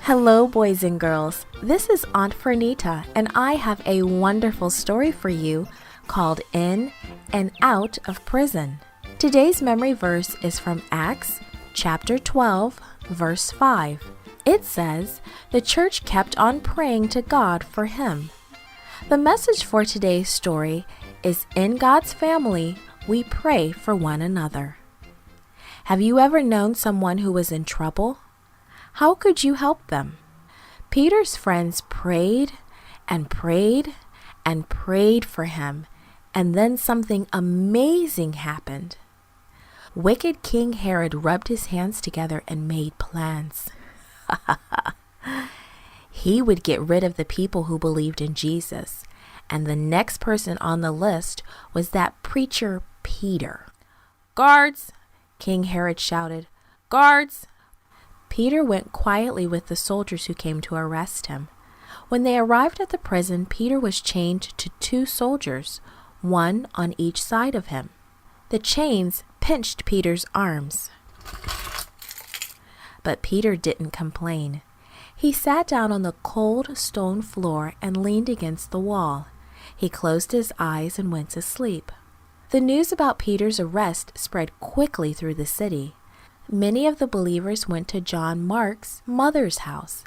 Hello, boys and girls. This is Aunt Fernita, and I have a wonderful story for you called In and Out of Prison. Today's memory verse is from Acts chapter 12, verse 5. It says, "The church kept on praying to God for him." The message for today's story is in God's family, we pray for one another. Have you ever known someone who was in trouble? How could you help them? Peter's friends prayed and prayed and prayed for him, and then something amazing happened. Wicked King Herod rubbed his hands together and made plans. He would get rid of the people who believed in Jesus, and the next person on the list was that preacher Peter. "Guards!" King Herod shouted. "Guards!" Peter went quietly with the soldiers who came to arrest him. When they arrived at the prison, Peter was chained to 2 soldiers, one on each side of him. The chains pinched Peter's arms. But Peter didn't complain. He sat down on the cold stone floor and leaned against the wall. He closed his eyes and went to sleep. The news about Peter's arrest spread quickly through the city. Many of the believers went to John Mark's mother's house.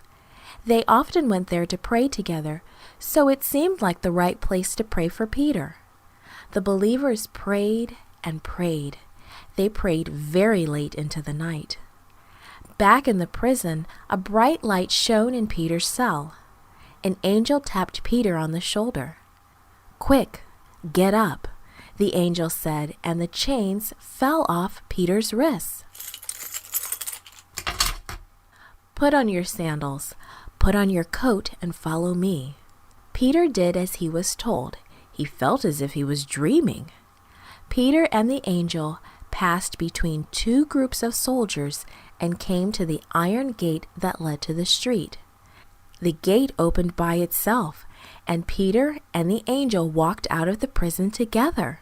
They often went there to pray together, so it seemed like the right place to pray for Peter. The believers prayed and prayed. They prayed very late into the night. Back in the prison, a bright light shone in Peter's cell. An angel tapped Peter on the shoulder. "Quick, get up," the angel said, and the chains fell off Peter's wrists. "Put on your sandals, put on your coat, and follow me." Peter did as he was told. He felt as if he was dreaming. Peter and the angel passed between 2 groups of soldiers and came to the iron gate that led to the street. The gate opened by itself, and Peter and the angel walked out of the prison together.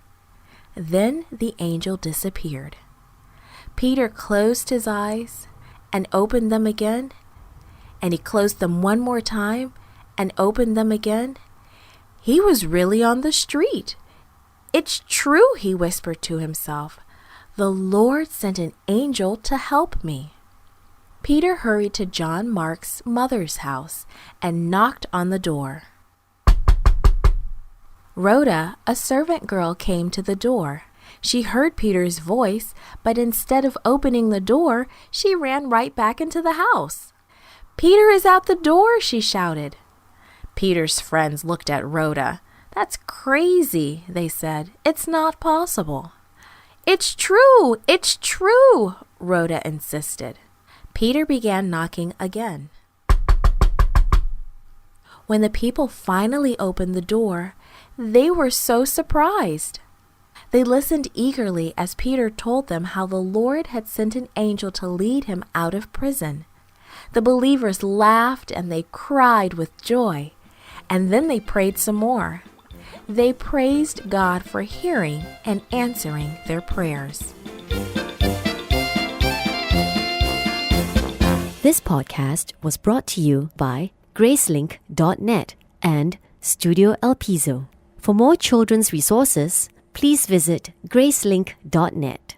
Then the angel disappeared. Peter closed his eyes and opened them again, and he closed them one more time and opened them again. He was really on the street. "It's true," he whispered to himself. "The Lord sent an angel to help me." Peter hurried to John Mark's mother's house and knocked on the door. Rhoda, a servant girl, came to the door. She heard Peter's voice, but instead of opening the door, she ran right back into the house. "Peter is out the door," she shouted. Peter's friends looked at Rhoda. "That's crazy," they said. "It's not possible." "It's true! It's true!" Rhoda insisted. Peter began knocking again. When the people finally opened the door, they were so surprised. They listened eagerly as Peter told them how the Lord had sent an angel to lead him out of prison. The believers laughed and they cried with joy, and then they prayed some more. They praised God for hearing and answering their prayers. This podcast was brought to you by Gracelink.net and Studio El Piso. For more children's resources, please visit Gracelink.net.